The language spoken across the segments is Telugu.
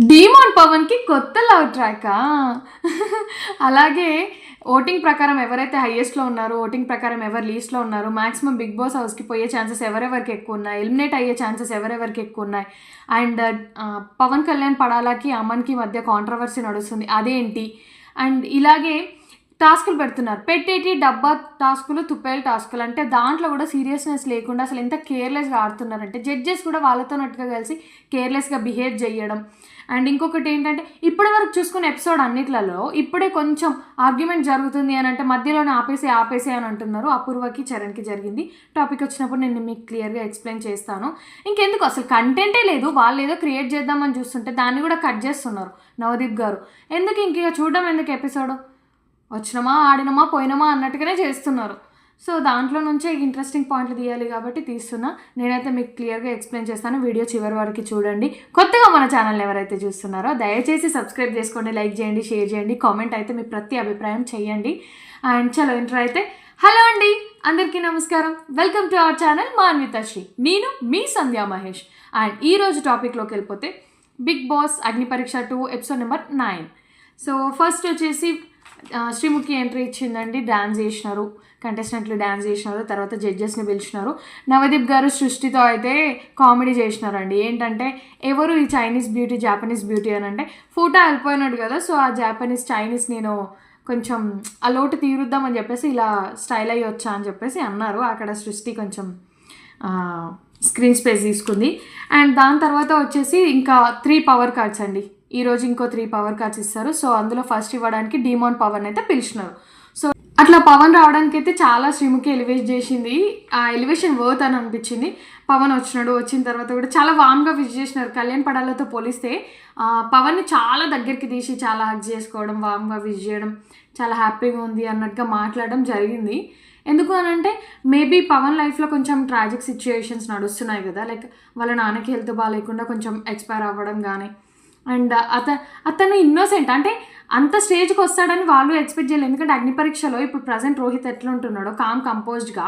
డీమాన్ పవన్కి కొత్త లవ్ ట్రాకా. అలాగే ఓటింగ్ ప్రకారం ఎవరైతే హైయెస్ట్లో ఉన్నారో, ఓటింగ్ ప్రకారం ఎవరు లీస్ట్లో ఉన్నారో, మ్యాక్సిమం బిగ్ బాస్ హౌస్కి పోయే ఛాన్సెస్ ఎవరెవరికి ఎక్కువ ఉన్నాయి, ఎలిమినేట్ అయ్యే ఛాన్సెస్ ఎవరెవరికి ఎక్కువ ఉన్నాయి, అండ్ పవన్ కళ్యాణ్ పడాలకి అమన్కి మధ్య కాంట్రవర్సీ నడుస్తుంది అదేంటి, అండ్ ఇలాగే టాస్కులు పెడుతున్నారు. పెట్టేటి డబ్బా టాస్కులు, తుప్పేలు టాస్కులు, అంటే దాంట్లో కూడా సీరియస్నెస్ లేకుండా అసలు ఎంత కేర్లెస్గా ఆడుతున్నారంటే జడ్జెస్ కూడా వాళ్ళతోనట్టుగా కలిసి కేర్లెస్గా బిహేవ్ చేయడం. అండ్ ఇంకొకటి ఏంటంటే ఇప్పటి వరకు చూసుకున్న ఎపిసోడ్ అన్నిట్లలో ఇప్పుడే కొంచెం ఆర్గ్యుమెంట్ జరుగుతుంది అని అంటే మధ్యలోనే ఆపేసి అని అంటున్నారు. అపూర్వకి చరణ్కి జరిగింది. టాపిక్ వచ్చినప్పుడు నేను మీకు క్లియర్గా ఎక్స్ప్లెయిన్ చేస్తాను. ఇంకెందుకు అసలు కంటెంటే లేదు, వాళ్ళు ఏదో క్రియేట్ చేద్దామని చూస్తుంటే దాన్ని కూడా కట్ చేస్తున్నారు నవదీప్ గారు. ఎందుకు ఇంక చూడడం ఎందుకు ఎపిసోడ్, వచ్చినామా ఆడినామా పోయినామా అన్నట్టుగానే చేస్తున్నారు. సో దాంట్లో నుంచే ఇంట్రెస్టింగ్ పాయింట్లు తీయాలి కాబట్టి తీస్తున్నా. నేనైతే మీకు క్లియర్గా ఎక్స్ప్లెయిన్ చేస్తాను. వీడియో చివరి వరకు చూడండి. కొత్తగా మన ఛానల్ ఎవరైతే చూస్తున్నారో దయచేసి సబ్స్క్రైబ్ చేసుకోండి, లైక్ చేయండి, షేర్ చేయండి, కామెంట్ అయితే మీ ప్రతి అభిప్రాయం చేయండి. అండ్ చలో ఇంట్రో అయితే. హలో అండి, అందరికీ నమస్కారం. Welcome to our channel Manvithashri. నేను మీ సంధ్యా మహేష్. అండ్ ఈరోజు టాపిక్లోకి వెళ్ళిపోతే బిగ్ బాస్ అగ్ని పరీక్ష 2 ఎపిసోడ్ నెంబర్ 9. సో ఫస్ట్ వచ్చేసి శ్రీముఖి ఎంట్రీ ఇచ్చిందండి. డ్యాన్స్ చేసినారు, కంటెస్టెంట్లు డ్యాన్స్ చేసినారు, తర్వాత జడ్జెస్ని పిలిచినారు. నవదీప్ గారు సృష్టితో అయితే కామెడీ చేసినారండి. ఏంటంటే ఎవరు ఈ చైనీస్ బ్యూటీ, జాపనీస్ బ్యూటీ అని అంటే ఫోటో వెళ్ళిపోయినాడు కదా, సో ఆ జాపనీస్ చైనీస్ నేను కొంచెం ఆ లోటు తీరుద్దామని చెప్పేసి ఇలా స్టైల్ అయ్యి వచ్చా అని చెప్పేసి అన్నారు. అక్కడ సృష్టి కొంచెం స్క్రీన్ స్పేస్ తీసుకుంది. అండ్ దాని తర్వాత వచ్చేసి ఇంకా 3 పవర్ కార్డ్స్ అండి. ఈరోజు ఇంకో 3 పవర్ కార్డ్స్ ఇస్తారు. సో అందులో ఫస్ట్ ఇవ్వడానికి డీమాన్ పవన్ అయితే పిలిచినారు. సో అట్లా పవన్ రావడానికి అయితే చాలా శ్రీముఖి ఎలివేట్ చేసింది. ఆ ఎలివేషన్ వర్త్ అని అనిపించింది. పవన్ వచ్చిన తర్వాత కూడా చాలా వామ్గా విష్ చేసినారు. కళ్యాణ్ పడాలతో పోలిస్తే పవన్ని చాలా దగ్గరికి తీసి చాలా హగ్ చేసుకోవడం, వామ్గా విష్ చేయడం, చాలా హ్యాపీగా ఉంది అన్నట్టుగా మాట్లాడడం జరిగింది. ఎందుకు అని అంటే మేబీ పవన్ లైఫ్లో కొంచెం ట్రాజిక్ సిచ్యుయేషన్స్ నడుస్తున్నాయి కదా, లైక్ వాళ్ళ నాన్నకి హెల్త్ బాగాలేకుండా కొంచెం ఎక్స్పైర్ అవ్వడం కానీ, అండ్ అతను ఇన్నోసెంట్ అంటే అంత స్టేజ్కి వస్తాడని వాళ్ళు ఎక్స్పెక్ట్ చేయలేదు. ఎందుకంటే అగ్ని పరీక్షలో ఇప్పుడు ప్రజెంట్ రోహిత్ ఎట్లా ఉంటున్నాడో కంపోజ్డ్గా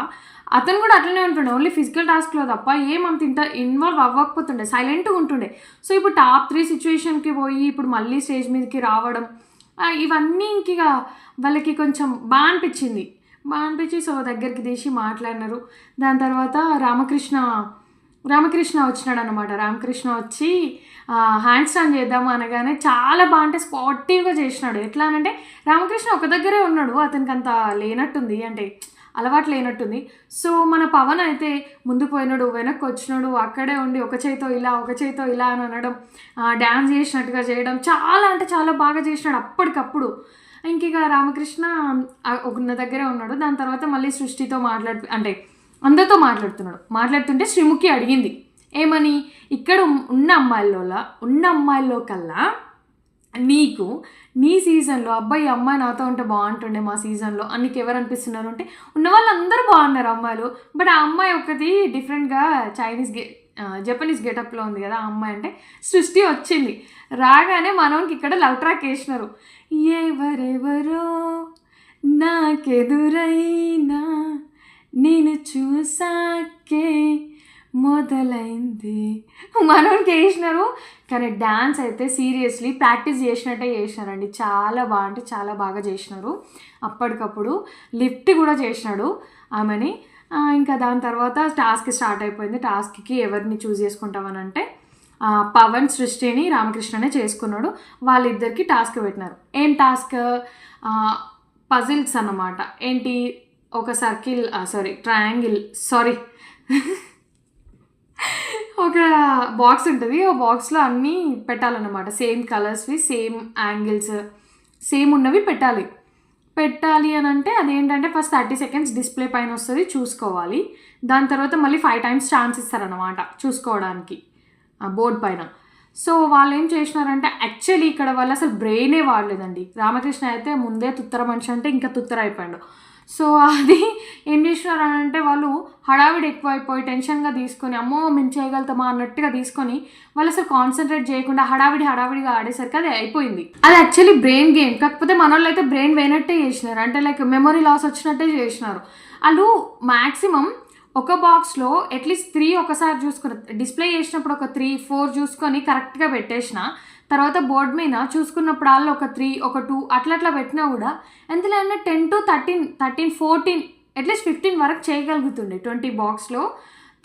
అతను కూడా అట్లనే ఉంటుండే. ఓన్లీ ఫిజికల్ టాస్క్లో తప్ప ఏమంత ఇన్వాల్వ్ అవ్వకపోతుండే, సైలెంట్గా ఉంటుండే. సో ఇప్పుడు టాప్ 3 సిచ్యువేషన్కి పోయి ఇప్పుడు మళ్ళీ స్టేజ్ మీదకి రావడం, ఇవన్నీ ఇంక వాళ్ళకి కొంచెం బాగా అనిపించి సో దగ్గరికి తీసి మాట్లాడినారు. దాని తర్వాత రామకృష్ణ వచ్చినాడు అనమాట. రామకృష్ణ వచ్చి హ్యాండ్ స్టాండ్ చేద్దాము అనగానే చాలా బాగా అంటే స్పాటివ్గా చేసినాడు. ఎట్లా అనంటే రామకృష్ణ ఒక దగ్గరే ఉన్నాడు, అతనికి అంత లేనట్టుంది, అంటే అలవాటు లేనట్టుంది. సో మన పవన్ అయితే ముందు పోయినాడు, వెనక్కి వచ్చినాడు, అక్కడే ఉండి ఒక చేతో ఇలా అని అనడం, డ్యాన్స్ చేసినట్టుగా చేయడం, చాలా అంటే చాలా బాగా చేసినాడు అప్పటికప్పుడు. ఇంక రామకృష్ణ ఒక దగ్గరే ఉన్నాడు. దాని తర్వాత మళ్ళీ సృష్టితో అందరితో మాట్లాడుతుంటే శ్రీముఖి అడిగింది ఏమని, ఇక్కడ ఉన్న అమ్మాయిల్లో కల్లా నీకు నీ సీజన్లో అబ్బాయి అమ్మాయి నాతో ఉంటే బాగుంటుండే మా సీజన్లో అని నీకు ఎవరు అనిపిస్తున్నారు అంటే ఉన్న వాళ్ళందరూ బాగున్నారు అమ్మాయిలు, బట్ ఆ అమ్మాయి ఒకటి డిఫరెంట్గా జపనీస్ గెటప్లో ఉంది కదా ఆ అమ్మాయి అంటే సృష్టి వచ్చింది. రాగానే మనోనికి ఇక్కడ లవ్ ట్రాక్ వేసినారు. ఎవరెవరో నాకెదురైనా నేను చూసాకే మొదలైంది మనోనికి వేసినారు. కానీ డ్యాన్స్ అయితే సీరియస్లీ ప్రాక్టీస్ చేసినట్టే చేసినారండి. చాలా బాగా అంటే చాలా బాగా చేసినారు. అప్పటికప్పుడు లిఫ్ట్ కూడా చేసినాడు ఆమెని. ఇంకా దాని తర్వాత టాస్క్ స్టార్ట్ అయిపోయింది. టాస్క్కి ఎవరిని చూస్ చేసుకుంటామని అంటే పవన్ సృష్టిని రామకృష్ణనే చేసుకున్నాడు. వాళ్ళిద్దరికి టాస్క్ పెట్టినారు. ఏం టాస్క్, పజిల్స్ అన్నమాట. ఏంటి, ఒక ట్రయాంగిల్ ఒక బాక్స్ ఉంటుంది. ఆ బాక్స్లో అన్నీ పెట్టాలన్నమాట. సేమ్ కలర్స్వి, సేమ్ యాంగిల్స్, సేమ్ ఉన్నవి పెట్టాలి అని అంటే అదేంటంటే ఫస్ట్ 30 సెకండ్స్ డిస్ప్లే పైన వస్తుంది, చూసుకోవాలి. దాని తర్వాత మళ్ళీ 5 టైమ్స్ ఛాన్స్ ఇస్తారనమాట చూసుకోవడానికి బోర్డ్ పైన. సో వాళ్ళు ఏం చేసినారంటే యాక్చువల్లీ ఇక్కడ వాళ్ళు అసలు బ్రెయినే వాడలేదండి. రామకృష్ణ అయితే ముందే తుత్తర మనిషి అంటే ఇంకా తుత్తర అయిపోయాడు. సో అది ఏం చేసినారంటే వాళ్ళు హడావిడి ఎక్కువైపోయి టెన్షన్గా తీసుకొని అమ్మో మేము చేయగలుగుతామా అన్నట్టుగా తీసుకొని వాళ్ళు అసలు కాన్సన్ట్రేట్ చేయకుండా హడావిడిగా ఆడేసరికి అది అయిపోయింది. అది యాక్చువల్లీ బ్రెయిన్ గేమ్, కాకపోతే మన వాళ్ళు అయితే బ్రెయిన్ వేయనట్టే చేసినారు, అంటే లైక్ మెమొరీ లాస్ వచ్చినట్టే చేసినారు. వాళ్ళు మ్యాక్సిమం ఒక బాక్స్లో అట్లీస్ట్ 3 ఒకసారి చూసుకుని డిస్ప్లే చేసినప్పుడు ఒక 3-4 చూసుకొని కరెక్ట్గా పెట్టేసిన తర్వాత బోర్డు మీద చూసుకున్నప్పుడల్లా ఒక 3, ఒక 2 అట్లా పెట్టినా కూడా ఎంతలో 10 to 13, 14 అట్లీస్ట్ 15 వరకు చేయగలుగుతుండే. 20 బాక్స్లో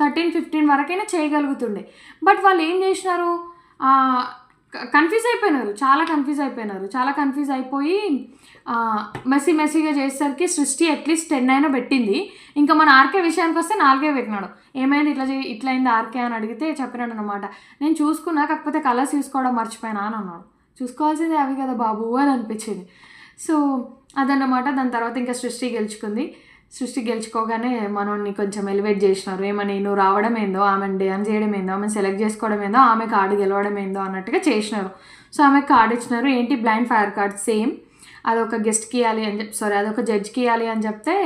13, 15 వరకైనా చేయగలుగుతుండే. బట్ వాళ్ళు ఏం చేసినారు, కన్ఫ్యూజ్ అయిపోయినారు, చాలా కన్ఫ్యూజ్ అయిపోయి మెస్సీగా చేసేసరికి సృష్టి అట్లీస్ట్ 10 అయినా పెట్టింది. ఇంకా మన ఆర్కే విషయానికి వస్తే 4 పెట్టినాడు. ఏమైంది ఇట్లా అయింది ఆర్కే అని అడిగితే చెప్పినాడు అనమాట, నేను చూసుకున్నా కాకపోతే కలర్స్ చూసుకోవడం మర్చిపోయినా అని అన్నాడు. చూసుకోవాల్సిందే అవి కదా బాబు అని అనిపించింది. సో అదన్నమాట. దాని తర్వాత ఇంకా సృష్టి గెలుచుకోగానే మనోడిని కొంచెం ఎలివేట్ చేసినారు. ఏమని, నువ్వు రావడం ఏందో, ఆమెను డ్యాన్స్ చేయడం ఏందో, ఆమెను సెలెక్ట్ చేసుకోవడం ఏందో, ఆమె కార్డు గెలవడం ఏందో అన్నట్టుగా చేసినారు. సో ఆమెకు కార్డు ఇచ్చినారు. ఏంటి, బ్లైండ్ ఫైర్ కార్డ్ సేమ్, అదొక గెస్ట్కి ఇవ్వాలి అని అదొక జడ్జ్కి ఇవ్వాలి అని చెప్తే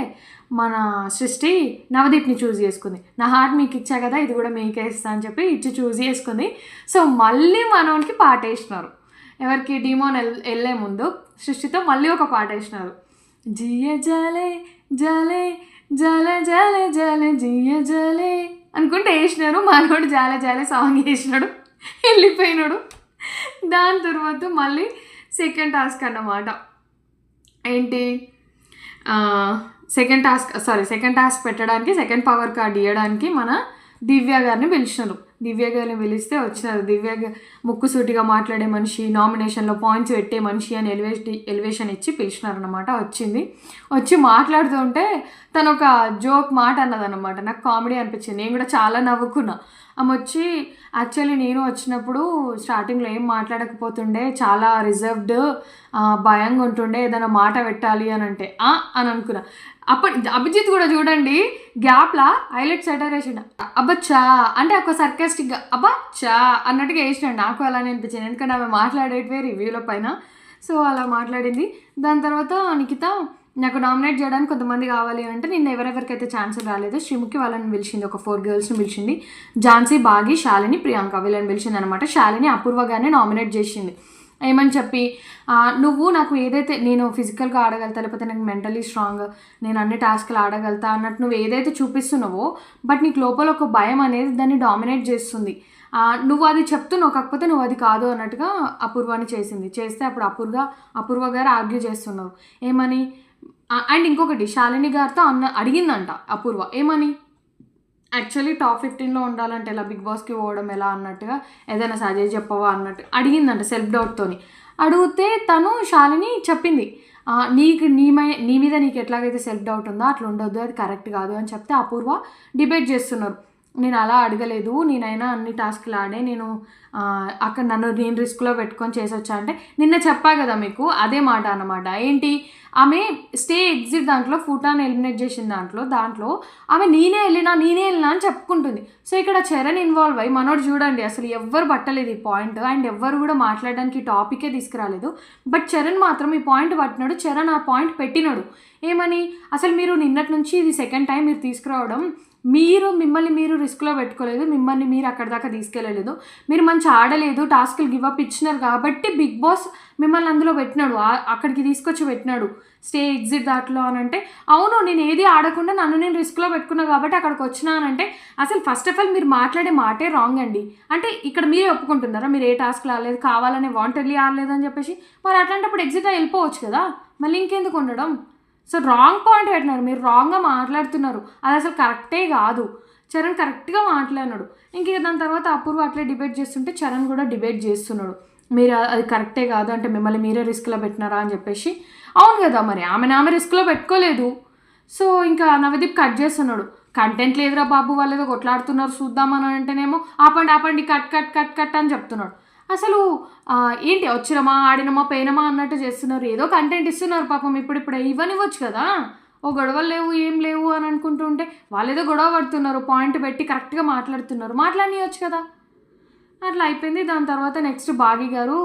మన సృష్టి నవదీప్ని చూస్ చేసుకుంది. నా హార్ట్ మీకు ఇచ్చా కదా, ఇది కూడా మీకే ఇస్తా అని చెప్పి ఇచ్చి చూస్ చేసుకుంది. సో మళ్ళీ మనోడికి పాట వేసినారు. ఎవరికి, డీమోన్ వెళ్ళే ముందు సృష్టితో మళ్ళీ ఒక పాట వేసినారు. జియ జాలే జాలే జాలే జాలే జాలే జియ జాలే అనుకుంటే వేసినారు. మనోడు జాలే జాలే సాంగ్ వేసినాడు, వెళ్ళిపోయినాడు. దాని తర్వాత మళ్ళీ సెకండ్ టాస్క్ అన్నమాట. ఏంటి, సెకండ్ టాస్క్ పెట్టడానికి, సెకండ్ పవర్ కార్డ్ ఇవ్వడానికి మన దివ్య గారిని పిలిచినారు. దివ్య గారిని పిలిస్తే వచ్చినారు. ముక్కుసూటిగా మాట్లాడే మనిషి, నామినేషన్లో పాయింట్స్ పెట్టే మనిషి అని ఎలివేషన్ ఇచ్చి పిలిచినారనమాట. వచ్చి మాట్లాడుతూ ఉంటే తను ఒక జోక్ మాట అన్నదన్నమాట. నాకు కామెడీ అనిపించింది, నేను కూడా చాలా నవ్వుకున్నా. ఆమె వచ్చి, యాక్చువల్లీ నేను వచ్చినప్పుడు స్టార్టింగ్లో ఏం మాట్లాడకపోతుండే, చాలా రిజర్వ్డ్, భయంగా ఉంటుండే, ఏదైనా మాట పెట్టాలి అని అంటే అని అనుకున్నా. అప్పటి అభిజిత్ కూడా చూడండి గ్యాప్లా హైలైట్ సెటర్ వేసిండు, అబ్బచ్చా అంటే ఒక సర్కాస్టిక్గా అబ్బచ్చా అన్నట్టుగా వేసినాడు. నాకు అలానే అనిపించింది, ఎందుకంటే ఆమె మాట్లాడేటివే రివ్యూల పైన. సో అలా మాట్లాడింది. దాని తర్వాత నిఖిత నాకు నామినేట్ చేయడానికి కొంతమంది కావాలి అంటే నిన్న ఎవరెవరికైతే ఛాన్సులు రాలేదు శ్రీముఖి వాళ్ళని పిలిచింది, ఒక 4 గర్ల్స్ని పిలిచింది. ఝాన్సీ, బాగి, శాలిని, ప్రియాంక వీళ్ళని పిలిచింది అనమాట. శాలిని అపూర్వ గారిని నామినేట్ చేసింది. ఏమని చెప్పి, నువ్వు నాకు ఏదైతే నేను ఫిజికల్గా ఆడగలుగుతా, లేకపోతే నాకు మెంటలీ స్ట్రాంగ్, నేను అన్ని టాస్క్లు ఆడగలుగుతా అన్నట్టు నువ్వు ఏదైతే చూపిస్తున్నావో, బట్ నీకు లోపల ఒక భయం అనేది దాన్ని డామినేట్ చేస్తుంది. నువ్వు అది చెప్తున్నావు, కాకపోతే నువ్వు అది కాదు అన్నట్టుగా అపూర్వాని చేస్తే అప్పుడు అపూర్వ గారు ఆర్గ్యూ చేస్తున్నారు. ఏమని, అండ్ ఇంకొకటి శాలిని గారితో అడిగిందంట అపూర్వ, ఏమని, యాక్చువల్లీ టాప్ 15లో ఉండాలంటే ఎలా, బిగ్ బాస్కి పోవడం ఎలా అన్నట్టుగా ఏదైనా సజెస్ట్ చెప్పవా అన్నట్టు అడిగిందంట సెల్ఫ్ డౌట్తోని. అడిగితే తను శాలిని చెప్పింది, నీ మీద నీకు ఎట్లాగైతే సెల్ఫ్ డౌట్ ఉందో అట్లా ఉండొద్దు, అది కరెక్ట్ కాదు అని చెప్తే అపూర్వ డిబేట్ చేస్తున్నారు. నేను అలా అడగలేదు, నేనైనా అన్ని టాస్క్లు ఆడే, నేను అక్కడ నేను రిస్క్లో పెట్టుకొని చేసొచ్చా అంటే, నిన్న చెప్పా కదా మీకు అదే మాట అన్నమాట. ఏంటి, ఆమె స్టే ఎగ్జిట్ దాంట్లో ఫుటాన్ ఎలిమినేట్ చేసిన దాంట్లో ఆమె నేనే వెళ్ళినా అని చెప్పుకుంటుంది. సో ఇక్కడ చరణ్ ఇన్వాల్వ్ అయ్యి మనోడు చూడండి అసలు ఎవ్వరు పట్టలేదు ఈ పాయింట్, అండ్ ఎవ్వరు కూడా మాట్లాడడానికి టాపికే తీసుకురాలేదు. బట్ చరణ్ మాత్రం ఈ పాయింట్ పట్టినాడు. చరణ్ ఆ పాయింట్ పెట్టినాడు. ఏమని, అసలు మీరు నిన్నటి నుంచి ఇది సెకండ్ టైం మీరు తీసుకురావడం, మిమ్మల్ని మీరు రిస్క్లో పెట్టుకోలేదు, మిమ్మల్ని మీరు అక్కడ దాకా తీసుకెళ్ళలేదు, మీరు మంచి ఆడలేదు, టాస్క్లు గివప్ ఇచ్చినారు కాబట్టి బిగ్ బాస్ మిమ్మల్ని అందులో పెట్టినాడు, అక్కడికి తీసుకొచ్చి పెట్టినాడు స్టే ఎగ్జిట్ దాంట్లో అని అంటే, అవును నేను ఏది ఆడకుండా నేను రిస్క్లో పెట్టుకున్నా కాబట్టి అక్కడికి వచ్చినా అని అంటే, అసలు ఫస్ట్ ఆఫ్ ఆల్ మీరు మాట్లాడే మాటే రాంగ్ అండి. అంటే ఇక్కడ మీరే ఒప్పుకుంటున్నారా మీరు ఏ టాస్క్లు ఆడలేదు, కావాలనే వాంటెడ్లీ ఆడలేదు అని చెప్పేసి, మరి అట్లాంటప్పుడు ఎగ్జిట్ వెళ్ళిపోవచ్చు కదా, మళ్ళీ ఇంకెందుకు ఉండడం. సో రాంగ్ పాయింట్ పెట్టినారు, మీరు రాంగ్గా మాట్లాడుతున్నారు, అది అసలు కరెక్టే కాదు. చరణ్ కరెక్ట్గా మాట్లాడినాడు. ఇంక దాని తర్వాత అపూర్వ అట్లే డిబేట్ చేస్తుంటే చరణ్ కూడా డిబేట్ చేస్తున్నాడు, మీరు అది కరెక్టే కాదు అంటే మిమ్మల్ని మీరే రిస్క్లో పెట్టినారా అని చెప్పేసి. అవును కదా, మరి ఆమె రిస్క్లో పెట్టుకోలేదు. సో ఇంకా నవదీప్ కట్ చేస్తున్నాడు, కంటెంట్ లేదురా బాబు, వాళ్ళు ఏదో కొట్లాడుతున్నారు చూద్దామని అంటేనేమో ఆపండి కట్ అని చెప్తున్నాడు. అసలు ఏంటి, వచ్చినమా ఆడినమా పోయినమా అన్నట్టు చేస్తున్నారు, ఏదో కంటెంట్ ఇస్తున్నారు పాపం. ఇప్పుడు ఇవ్వనివ్వచ్చు కదా, ఓ గొడవలు లేవు ఏం లేవు అని అనుకుంటుంటే వాళ్ళు ఏదో గొడవ పడుతున్నారు, పాయింట్ పెట్టి కరెక్ట్గా మాట్లాడనివ్వచ్చు కదా. అట్లా అయిపోయింది. దాని తర్వాత నెక్స్ట్ బాగి గారు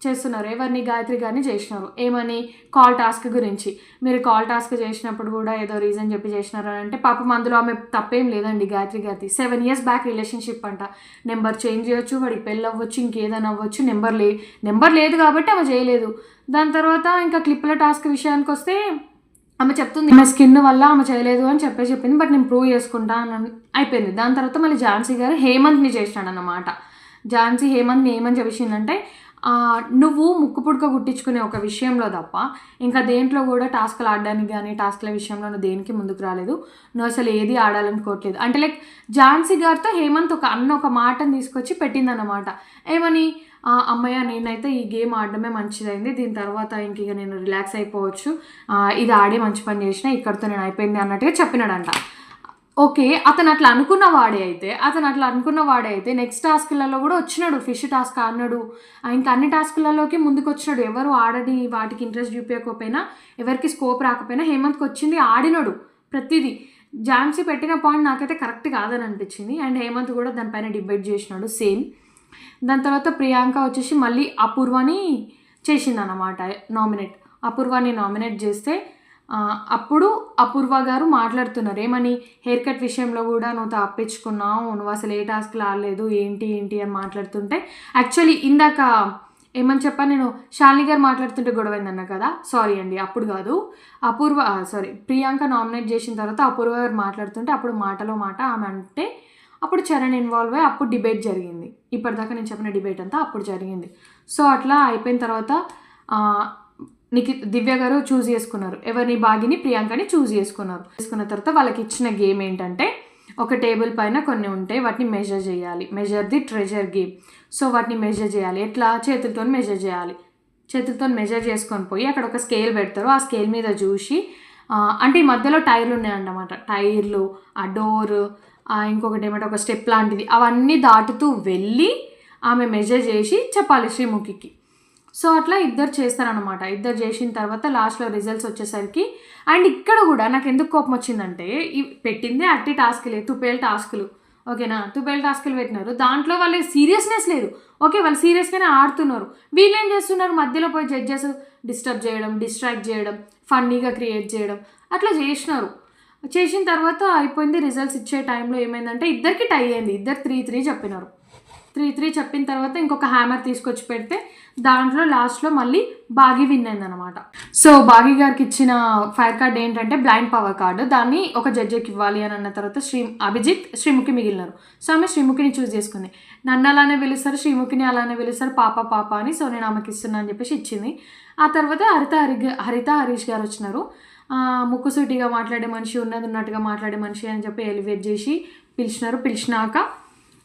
చేస్తున్నారు, ఎవరిని, గాయత్రి గారిని చేసినారు. ఏమని, కాల్ టాస్క్ గురించి, మీరు కాల్ టాస్క్ చేసినప్పుడు కూడా ఏదో రీజన్ చెప్పి చేసినారు అని అంటే, పాపం అందులో ఆమె తప్పేం లేదండి గాయత్రి గారిది. 7 years బ్యాక్ రిలేషన్షిప్ అంట, నెంబర్ చేంజ్ చేయొచ్చు, వాడికి పెళ్ళి అవ్వచ్చు, ఇంకేదైనా అవ్వచ్చు, నెంబర్ లేదు కాబట్టి ఆమె చేయలేదు. దాని తర్వాత ఇంకా క్లిప్పుల టాస్క్ విషయానికి వస్తే ఆమె చెప్తుంది ఆమె స్కిన్ వల్ల ఆమె చేయలేదు అని చెప్పింది, బట్ నేను ప్రూవ్ చేసుకుంటా అని అయిపోయింది. దాని తర్వాత మళ్ళీ ఝాన్సీ గారు హేమంత్ని చేసినాడు అన్నమాట. హేమంత్ని ఏమని చెప్పేసిందంటే, నువ్వు ముక్కు పుడక గుట్టించుకునే ఒక విషయంలో తప్ప ఇంకా దేంట్లో కూడా టాస్క్లు ఆడడానికి కానీ టాస్క్ల విషయంలో నువ్వు దేనికి ముందుకు రాలేదు. నువ్వు అసలు ఏది ఆడాలనుకోవట్లేదు. అంటే లైక్ ఝాన్సీ గారితో హేమంత్ ఒక మాటను తీసుకొచ్చి పెట్టిందన్నమాట. ఏమని, అమ్మయ్య నేనైతే ఈ గేమ్ ఆడడమే మంచిదైంది, దీని తర్వాత ఇంక నేను రిలాక్స్ అయిపోవచ్చు, ఇది ఆడి మంచి పని చేసిన, ఇక్కడితో నేను అయిపోయింది అన్నట్టుగా చెప్పినాడంట. ఓకే, అతను అట్లా అనుకున్న వాడే అయితే నెక్స్ట్ టాస్క్లలో కూడా వచ్చినాడు. ఫిష్ టాస్క్ ఆడినాడు, ఇంకా అన్ని టాస్క్లలోకి ముందుకు వచ్చినాడు. ఎవరు ఆడని వాటికి ఇంట్రెస్ట్ చూపించకపోయినా, ఎవరికి స్కోప్ రాకపోయినా హేమంత్కి వచ్చింది, ఆడినాడు ప్రతిదీ. ఝాన్సీ పెట్టిన పాయింట్ నాకైతే కరెక్ట్ కాదని అనిపించింది. అండ్ హేమంత్ కూడా దానిపైన డిబేట్ చేసినాడు సేమ్. దాని తర్వాత ప్రియాంక వచ్చేసి మళ్ళీ అపూర్వని చేసిందన్నమాట అపూర్వాని నామినేట్ చేస్తే అప్పుడు అపూర్వ గారు మాట్లాడుతున్నారు. ఏమని, హెయిర్ కట్ విషయంలో కూడా నువ్వు తప్పించుకున్నావు, నువ్వు అసలు ఏ టాస్క్లు ఆడలేదు, ఏంటి అని మాట్లాడుతుంటే, యాక్చువల్లీ ఇందాక ఏమని చెప్పాను నేను, శాలిని గారు మాట్లాడుతుంటే గొడవైందన్నా కదా, సారీ అండి అప్పుడు కాదు, ప్రియాంక నామినేట్ చేసిన తర్వాత అపూర్వ గారు మాట్లాడుతుంటే అప్పుడు మాటలో మాట ఆమె అంటే అప్పుడు చరణ్ ఇన్వాల్వ్ అయ్యి అప్పుడు డిబేట్ జరిగింది. ఇప్పటిదాకా నేను చెప్పిన డిబేట్ అంతా అప్పుడు జరిగింది. సో అట్లా అయిపోయిన తర్వాత దివ్య గారు చూస్ చేసుకున్నారు, ఎవరిని, బాగిని ప్రియాంకని చూస్ చేసుకున్న తర్వాత వాళ్ళకి ఇచ్చిన గేమ్ ఏంటంటే, ఒక టేబుల్ పైన కొన్ని ఉంటాయి, వాటిని మెజర్ చేయాలి, measure the treasure game. So వాటిని మెజర్ చేయాలి, ఎట్లా, చేతులతో మెజర్ చేయాలి. చేతులతో మెజర్ చేసుకొని పోయి అక్కడ ఒక స్కేల్ పెడతారు, ఆ స్కేల్ మీద చూసి అంటే ఈ మధ్యలో టైర్లు ఉన్నాయన్నమాట, టైర్లు, ఆ డోర్, ఇంకొకటి ఏమంటే ఒక స్టెప్ లాంటిది, అవన్నీ దాటుతూ వెళ్ళి ఆమె మెజర్ చేసి చెప్పాలి శ్రీముఖికి. సో అట్లా ఇద్దరు చేస్తారనమాట. ఇద్దరు చేసిన తర్వాత లాస్ట్లో రిజల్ట్స్ వచ్చేసరికి, అండ్ ఇక్కడ కూడా నాకు ఎందుకు కోపం వచ్చిందంటే, పెట్టిందే అట్టి టాస్క్లే, తుపేల్ టాస్కులు, ఓకేనా, తుపేల్ టాస్కులు పెట్టినారు, దాంట్లో వాళ్ళకి సీరియస్నెస్ లేదు. ఓకే, వాళ్ళు సీరియస్గానే ఆడుతున్నారు, వీళ్ళు ఏం చేస్తున్నారు, మధ్యలో పోయి జడ్జెస్ డిస్టర్బ్ చేయడం, డిస్ట్రాక్ట్ చేయడం, ఫన్నీగా క్రియేట్ చేయడం, అట్లా చేసిన తర్వాత అయిపోయింది. రిజల్ట్స్ ఇచ్చే టైంలో ఏమైందంటే ఇద్దరికి టై అయింది, ఇద్దరు 3-3 చెప్పినారు. 3-3 చెప్పిన తర్వాత ఇంకొక హ్యామర్ తీసుకొచ్చి పెడితే దాంట్లో లాస్ట్లో మళ్ళీ బాగి విన్ అయిందనమాట. సో బాగి గారికి ఇచ్చిన ఫైర్ కార్డ్ ఏంటంటే బ్లైండ్ పవర్ కార్డు, దాన్ని ఒక జడ్జికి ఇవ్వాలి అని అన్న తర్వాత అభిజిత్ శ్రీముఖి మిగిలినారు. సో ఆమె శ్రీముఖిని చూస్ చేసుకుంది. నన్ను అలానే పిలుస్తారు, శ్రీముఖిని అలానే పిలుస్తారు, పాప అని. సో నేను ఆమెకి ఇస్తున్నా అని చెప్పేసి ఇచ్చింది. ఆ తర్వాత హరిత హరీష్ గారు వచ్చినారు. ముక్కుసూటిగా మాట్లాడే మనిషి, ఉన్నట్టుగా మాట్లాడే మనిషి అని చెప్పి ఎలివేట్ చేసి పిలిచినాక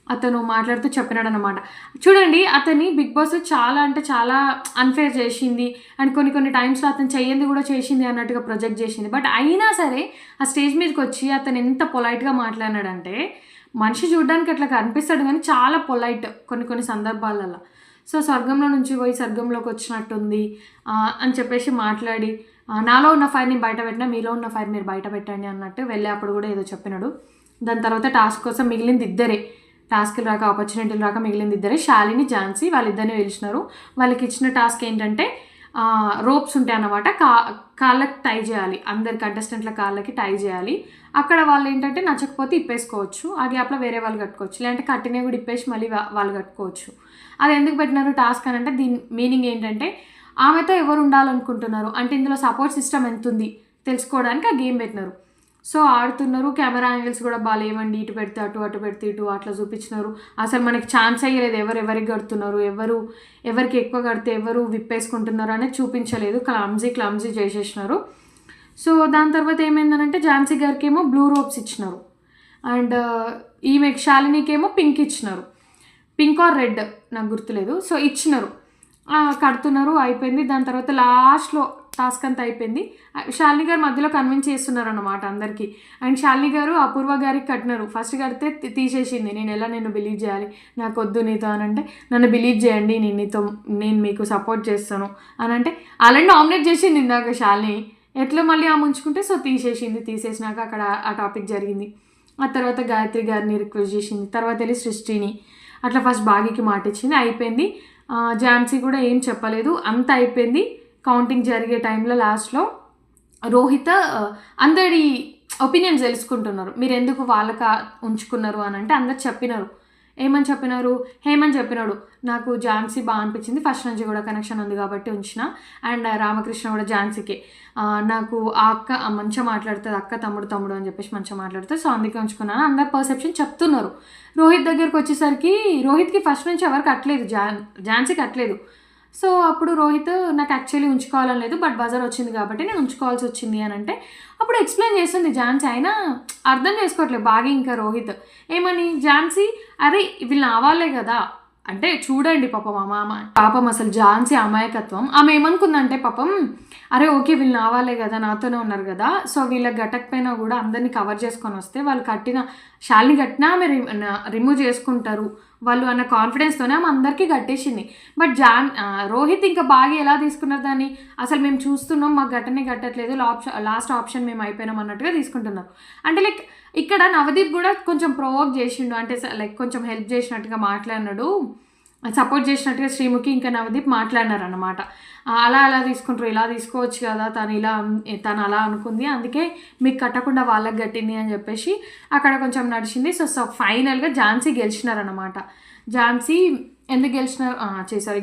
అతను మాట్లాడుతూ చెప్పినాడు అనమాట. చూడండి, అతన్ని బిగ్ బాస్ చాలా అంటే చాలా అన్ఫేర్ చేసింది, అండ్ కొన్ని టైమ్స్లో అతను చెయ్యింది కూడా చేసింది అన్నట్టుగా ప్రొజెక్ట్ చేసింది. బట్ అయినా సరే ఆ స్టేజ్ మీదకి వచ్చి అతను ఎంత పొలైట్గా మాట్లాడినాడంటే, మనిషి చూడడానికి అట్లా కనిపిస్తాడు కానీ చాలా పొలైట్ కొన్ని సందర్భాలలో. సో స్వర్గంలో నుంచి పోయి స్వర్గంలోకి వచ్చినట్టుంది అని చెప్పేసి మాట్లాడి, నాలో ఉన్న ఫైర్ని బయట పెట్టినా మీలో ఉన్న ఫైర్ మీరు బయట పెట్టండి అన్నట్టు వెళ్ళేప్పుడు కూడా ఏదో చెప్పినాడు. దాని తర్వాత టాస్క్ కోసం మిగిలింది ఇద్దరే, టాస్క్లు రాక ఆపర్చునిటీలు రాక మిగిలింది ఇద్దరే, శాలిని, ఝాన్సీ. వాళ్ళిద్దరిని పిలిచినారు. వాళ్ళకి ఇచ్చిన టాస్క్ ఏంటంటే రోప్స్ ఉంటాయి అన్నమాట, కాళ్ళకి టై చేయాలి, అందరి కంటెస్టెంట్ల కాళ్ళకి టై చేయాలి. అక్కడ వాళ్ళు ఏంటంటే నచ్చకపోతే ఇప్పేసుకోవచ్చు, ఆ గ్యాప్లో వేరే వాళ్ళు కట్టుకోవచ్చు, లేదంటే కట్టినే కూడా ఇప్పేసి మళ్ళీ వాళ్ళు కట్టుకోవచ్చు. అది ఎందుకు పెట్టినారు టాస్క్ అని అంటే, దీని మీనింగ్ ఏంటంటే ఆమెతో ఎవరు ఉండాలనుకుంటున్నారు అంటే ఇందులో సపోర్ట్ సిస్టమ్ ఎంత ఉంది తెలుసుకోవడానికి ఆ గేమ్ పెట్టినారు. సో ఆడుతున్నారు, కెమెరా యాంగిల్స్ కూడా బాగాలేవండి, ఇటు పెడితే అటు పెడితే ఇటు అట్లా చూపించినారు. అసలు మనకి ఛాన్స్ అయ్యలేదు, ఎవరికి కడుతున్నారు, ఎవరికి ఎక్కువ కడితే ఎవరు విప్పేసుకుంటున్నారు అనేది చూపించలేదు, క్లమ్జీ చేసేసినారు. సో దాని తర్వాత ఏమైందనంటే ఝాన్సీ గారికి ఏమో బ్లూ రోప్స్ ఇచ్చినారు, అండ్ ఈమె శాలినికేమో పింక్ ఇచ్చినారు, పింక్ ఆర్ రెడ్ నాకు గుర్తులేదు. సో ఇచ్చినారు, కడుతున్నారు, అయిపోయింది. దాని తర్వాత లాస్ట్లో టాస్క్ అంతా అయిపోయింది. శాలిని గారు మధ్యలో కన్విన్స్ చేస్తున్నారు అన్నమాట అందరికీ. అండ్ శాలిని గారు అపూర్వ గారికి కట్టినారు, ఫస్ట్ కడితే తీసేసింది. నిన్ను బిలీవ్ చేయాలి, నాకు వద్దు నీతో అని అంటే, నన్ను బిలీవ్ చేయండి, నేను మీకు సపోర్ట్ చేస్తాను అని అంటే, అలాంటి నామినేట్ చేసింది ఇందాక శాలిని, ఎట్లా మళ్ళీ ముంచుకుంటే సో తీసేసినాక అక్కడ ఆ టాపిక్ జరిగింది. ఆ తర్వాత గాయత్రి గారిని రిక్వెస్ట్ చేసింది, తర్వాత వెళ్ళి సృష్టిని, అట్లా ఫస్ట్ బాగికి మాట ఇచ్చింది, అయిపోయింది. ఝాన్సీ కూడా ఏం చెప్పలేదు, అంత అయిపోయింది. కౌంటింగ్ జరిగే టైంలో లాస్ట్లో రోహిత్ అందరి ఒపీనియన్స్ తెలుసుకుంటున్నారు, మీరు ఎందుకు వాళ్ళకి ఉంచుకున్నారు అని అంటే అందరు చెప్పినారు. ఏమని చెప్పినారు, హేమని చెప్పినాడు, నాకు ఝాన్సీ బాగా అనిపించింది, ఫస్ట్ నుంచి కూడా కనెక్షన్ ఉంది కాబట్టి ఉంచిన, అండ్ రామకృష్ణ కూడా ఝాన్సీకే, నాకు ఆ అక్క మంచిగా మాట్లాడుతుంది, అక్క తమ్ముడు అని చెప్పేసి మంచిగా మాట్లాడుతుంది, సో అందుకే ఉంచుకున్నాను, అందరు పర్సెప్షన్ చెప్తున్నారు. రోహిత్ దగ్గరికి వచ్చేసరికి రోహిత్కి ఫస్ట్ నుంచి ఎవరికి కట్టలేదు, ఝాన్సీ కట్టలేదు. సో అప్పుడు రోహిత్ నాకు యాక్చువల్లీ ఉంచుకోవాలని లేదు, బట్ బజర్ వచ్చింది కాబట్టి నేను ఉంచుకోవాల్సి వచ్చింది అని అంటే అప్పుడు ఎక్స్ప్లెయిన్ చేస్తుంది ఝాన్సీ. అయినా అర్థం చేసుకోవట్లేదు బాగా ఇంకా రోహిత్ ఏమని, ఝాన్సీ అరే వీళ్ళు నావాలే కదా అంటే చూడండి పాపం పాపం అసలు ఝాన్సీ అమాయకత్వం. ఆమె ఏమనుకుందంటే పాపం అరే ఓకే వీళ్ళు నావాలే కదా నాతోనే ఉన్నారు కదా, సో వీళ్ళకి గట్టకపోయినా కూడా అందరినీ కవర్ చేసుకొని వస్తే వాళ్ళు కట్టిన శాలిని కట్టినా ఆమె రిమూవ్ చేసుకుంటారు వాళ్ళు అన్న కాన్ఫిడెన్స్తోనే ఆమె అందరికీ కట్టేసింది. బట్ రోహిత్ ఇంకా బాగా ఎలా తీసుకున్నారు దాన్ని, అసలు మేము చూస్తున్నాం మాకు గట్టనే గట్టట్లేదు, లాస్ట్ ఆప్షన్ మేము అయిపోయినాం అన్నట్టుగా తీసుకుంటున్నారు. అంటే లైక్ ఇక్కడ నవదీప్ కూడా కొంచెం ప్రొవోక్ చేసిండు, అంటే లైక్ కొంచెం హెల్ప్ చేసినట్టుగా మాట్లాడినాడు, సపోర్ట్ చేసినట్టుగా శ్రీముఖి ఇంకా నవదీప్ మాట్లాడినారు అనమాట. అలా తీసుకుంటారు, ఇలా తీసుకోవచ్చు కదా, తను అలా అనుకుంది అందుకే మీకు కట్టకుండా వాళ్ళకి కట్టింది అని చెప్పేసి అక్కడ కొంచెం నడిచింది. సో ఫైనల్గా ఝాన్సీ గెలిచినారనమాట. ఝాన్సీ ఎందుకు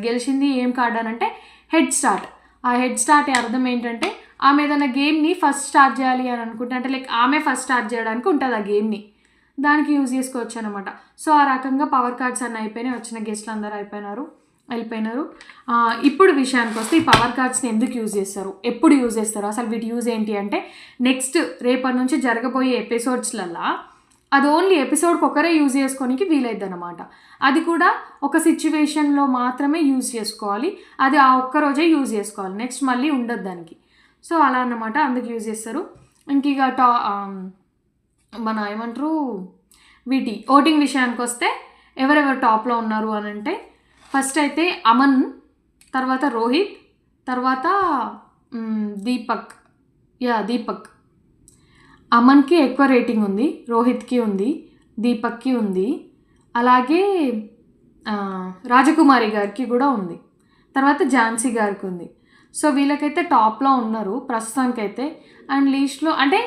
గెలిచింది ఏం కార్డ్ అని అంటే హెడ్ స్టార్ట్. ఆ హెడ్ స్టార్ట్ అర్థం ఏంటంటే ఆమె ఏదైనా గేమ్ని ఫస్ట్ స్టార్ట్ చేయాలి అని అనుకుంటే, అంటే లైక్ ఆమె ఫస్ట్ స్టార్ట్ చేయడానికి ఉంటుంది ఆ గేమ్ని, దానికి యూజ్ చేసుకోవచ్చు అనమాట. సో ఆ రకంగా పవర్ కార్డ్స్ అన్నీ అయిపోయినాయి, వచ్చిన గెస్ట్లు అందరూ వెళ్ళిపోయినారు. ఇప్పుడు విషయానికి వస్తే ఈ పవర్ కార్డ్స్ని ఎందుకు యూజ్ చేస్తారు, ఎప్పుడు యూజ్ చేస్తారు, అసలు వీటి యూజ్ ఏంటి అంటే నెక్స్ట్ రేపటి నుంచి జరగబోయే ఎపిసోడ్స్లల్లో అది ఓన్లీ ఎపిసోడ్కి ఒకరే యూజ్ చేసుకోనికి వీలైద్ది అనమాట. అది కూడా ఒక సిచ్యువేషన్లో మాత్రమే యూజ్ చేసుకోవాలి, అది ఆ ఒక్కరోజే యూజ్ చేసుకోవాలి, నెక్స్ట్ మళ్ళీ ఉండదు దానికి. సో అలా అన్నమాట, అందుకు యూజ్ చేస్తారు. ఇంక ఇక మన ఏమంటారు వీటి ఓటింగ్ విషయానికి వస్తే ఎవరెవరు టాప్లో ఉన్నారు అని అంటే ఫస్ట్ అయితే అమన్, తర్వాత రోహిత్, తర్వాత దీపక్. అమన్కి ఎక్కువ రేటింగ్ ఉంది, రోహిత్కి ఉంది, దీపక్కి ఉంది, అలాగే రాజకుమారి గారికి కూడా ఉంది, తర్వాత ఝాన్సీ గారికి ఉంది. సో వీళ్ళకైతే టాప్లో ఉన్నారు ప్రస్తుతానికైతే. అండ్ లీస్ట్లో అంటే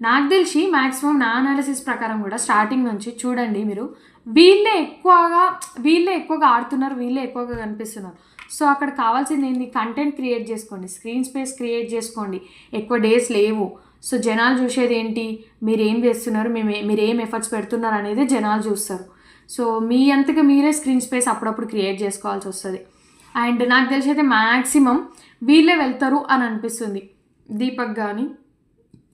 నాకు తెలిసి మ్యాక్సిమం నా అనాలిసిస్ ప్రకారం కూడా స్టార్టింగ్ నుంచి చూడండి మీరు, వీళ్ళే ఎక్కువగా ఆడుతున్నారు, వీళ్ళే ఎక్కువగా కనిపిస్తున్నారు. సో అక్కడ కావాల్సింది ఏంటి, కంటెంట్ క్రియేట్ చేసుకోండి, స్క్రీన్ స్పేస్ క్రియేట్ చేసుకోండి, ఎక్కువ డేస్ లేవు. సో జనాలు చూసేది ఏంటి, మీరు ఏం చేస్తున్నారు, మీరు ఏం ఎఫర్ట్స్ పెడుతున్నారు అనేది జనాలు చూస్తారు. సో మీ అంతగా మీరే స్క్రీన్ స్పేస్ అప్పుడప్పుడు క్రియేట్ చేసుకోవాల్సి వస్తుంది. అండ్ నాకు తెలిసి అయితే మ్యాక్సిమం వీళ్ళే వెళ్తారు అని అనిపిస్తుంది. దీపక్ కానీ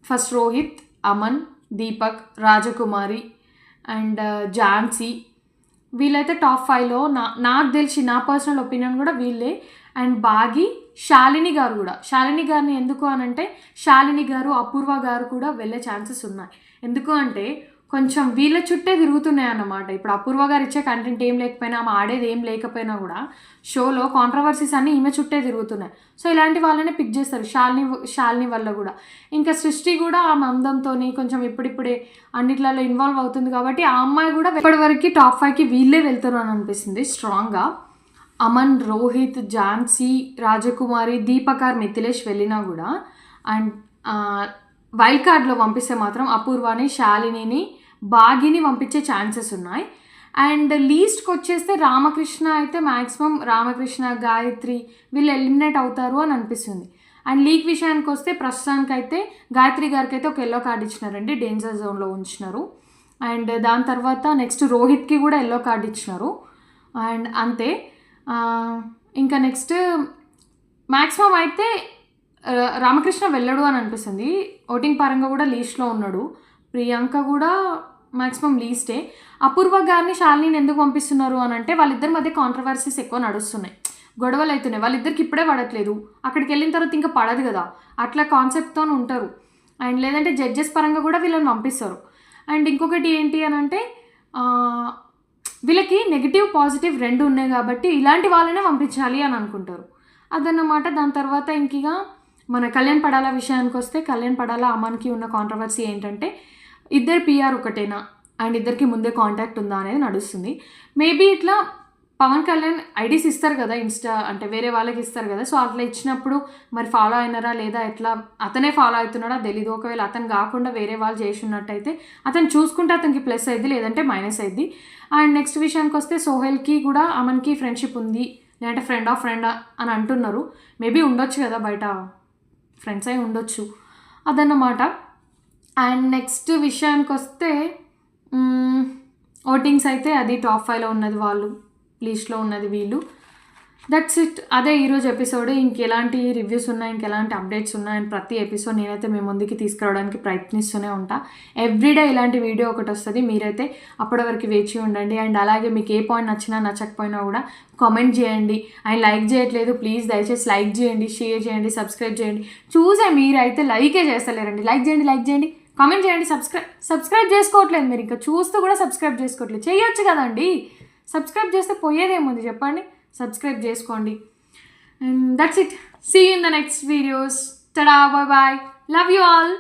first Rohit, Aman, Deepak, Rajakumari and Jhansi, వీళ్ళైతే టాప్ 5లో నాకు తెలిసి నా పర్సనల్ ఒపీనియన్ కూడా వీళ్ళే. అండ్ బాగి, శాలిని గారిని ఎందుకు అని అంటే శాలిని గారు, అపూర్వ గారు కూడా వెళ్ళే ఛాన్సెస్ ఉన్నాయి. ఎందుకు అంటే కొంచెం వీళ్ళ చుట్టే తిరుగుతున్నాయి అన్నమాట. ఇప్పుడు అపూర్వ గారు ఇచ్చే కంటెంట్ ఏం లేకపోయినా, ఆమె ఆడేది ఏం లేకపోయినా కూడా షోలో కాంట్రవర్సీస్ అన్నీ ఈమె చుట్టే తిరుగుతున్నాయి. సో ఇలాంటి వాళ్ళనే పిక్ చేస్తారు, శాలిని వల్ల కూడా. ఇంకా సృష్టి కూడా ఆమె అందంతో కొంచెం ఇప్పుడిప్పుడే అన్నిట్లలో ఇన్వాల్వ్ అవుతుంది కాబట్టి ఆ అమ్మాయి కూడా ఇప్పటివరకు టాప్ 5కి వీళ్ళే వెళ్తారు అని అనిపిస్తుంది స్ట్రాంగ్గా. అమన్, రోహిత్, ఝాన్సీ, రాజకుమారి, దీపకార్, మిథిలేష్ వెళ్ళినా కూడా అండ్ వైల్డ్ కార్డ్లో పంపిస్తే మాత్రం అపూర్వని, శాలినిని, బాగిని పంపించే ఛాన్సెస్ ఉన్నాయి. అండ్ లీస్ట్కి వచ్చేస్తే రామకృష్ణ అయితే మ్యాక్సిమం రామకృష్ణ, గాయత్రి వీళ్ళు ఎలిమినేట్ అవుతారు అని అనిపిస్తుంది. అండ్ లీక్ విషయానికి వస్తే ప్రస్తుతానికైతే గాయత్రి గారికి అయితే ఒక ఎల్లో కార్డ్ ఇచ్చినారండి, డేంజర్ జోన్లో ఉంచినారు. అండ్ దాని తర్వాత నెక్స్ట్ రోహిత్కి కూడా ఎల్లో కార్డ్ ఇచ్చినారు. అండ్ అంతే. ఇంకా నెక్స్ట్ మ్యాక్సిమం అయితే రామకృష్ణ వెళ్ళడు అని అనిపిస్తుంది, ఓటింగ్ పరంగా కూడా లీస్ట్లో ఉన్నాడు. ప్రియాంక కూడా మ్యాక్సిమం లీస్టే. అపూర్వ గారిని శాలిని ఎందుకు పంపిస్తున్నారు అని అంటే వాళ్ళిద్దరి మధ్య కాంట్రవర్సీస్ ఎక్కువ నడుస్తున్నాయి, గొడవలు అవుతున్నాయి, వాళ్ళిద్దరికి ఇప్పుడే పడట్లేదు, అక్కడికి వెళ్ళిన తర్వాత ఇంకా పడదు కదా, అట్లా కాన్సెప్ట్తో ఉంటారు. అండ్ లేదంటే జడ్జెస్ పరంగా కూడా వీళ్ళని పంపిస్తారు. అండ్ ఇంకొకటి ఏంటి అని అంటే వీళ్ళకి నెగిటివ్ పాజిటివ్ రెండు ఉన్నాయి కాబట్టి ఇలాంటి వాళ్ళనే పంపించాలి అని అనుకుంటారు, అదన్నమాట. దాని తర్వాత ఇంకిగా మన కళ్యాణ్ పడాల విషయానికి వస్తే కళ్యాణ్ పడాల అమన్కి ఉన్న కాంట్రవర్సీ ఏంటంటే ఇద్దరు పిఆర్ ఒకటేనా అండ్ ఇద్దరికి ముందే కాంటాక్ట్ ఉందా అనేది నడుస్తుంది. మేబీ ఇట్లా పవన్ కళ్యాణ్ ఐడీస్ ఇస్తారు కదా, ఇన్స్టా అంటే వేరే వాళ్ళకి ఇస్తారు కదా, సో అట్లా ఇచ్చినప్పుడు మరి ఫాలో అయినారా లేదా, ఎట్లా అతనే ఫాలో అవుతున్నాడా తెలీదు. ఒకవేళ అతను కాకుండా వేరే వాళ్ళు చేసి ఉన్నట్టయితే అతను చూసుకుంటే అతనికి ప్లస్ అయింది, లేదంటే మైనస్ అయింది. అండ్ నెక్స్ట్ విషయానికి వస్తే సోహెల్కి కూడా అమన్కి ఫ్రెండ్షిప్ ఉంది, లేదంటే ఫ్రెండ్ అని అంటున్నారు. మేబీ ఉండొచ్చు కదా, బయట ఫ్రెండ్స్ అయి ఉండొచ్చు, అదన్నమాట. అండ్ నెక్స్ట్ విషయానికి వస్తే ఓటింగ్స్ అయితే అది టాప్ 5లో ఉన్నది వాళ్ళు, లీస్ట్లో ఉన్నది వీళ్ళు. That's it. అదే ఈరోజు ఎపిసోడ్. ఇంకెలాంటి రివ్యూస్ ఉన్నాయి, ఇంకెలాంటి అప్డేట్స్ ఉన్నాయని ప్రతి ఎపిసోడ్ నేనైతే మీ ముందుకి తీసుకురావడానికి ప్రయత్నిస్తూనే ఉంటా. ఎవ్రీడే ఇలాంటి వీడియో ఒకటి వస్తుంది. మీరైతే అప్పటి వరకు వేచి ఉండండి. అండ్ అలాగే మీకు ఏ పాయింట్ నచ్చినా నచ్చకపోయినా కూడా కామెంట్ చేయండి. అండ్ లైక్ చేయట్లేదు, ప్లీజ్ దయచేసి లైక్ చేయండి, షేర్ చేయండి, సబ్స్క్రైబ్ చేయండి. చూసే మీరైతే లైకే చేస్తలేరండి. లైక్ చేయండి, కామెంట్ చేయండి, సబ్స్క్రైబ్ చేసుకోవట్లేదు. మీరు ఇంకా చూస్తూ కూడా సబ్స్క్రైబ్ చేసుకోవట్లేదు. చేయొచ్చు కదండి. సబ్స్క్రైబ్ చేస్తే పోయేదేముంది చెప్పండి. సబ్స్క్రైబ్ చేసుకోండి. And that's it. See you in the next videos. Tada, bye bye. Love you all.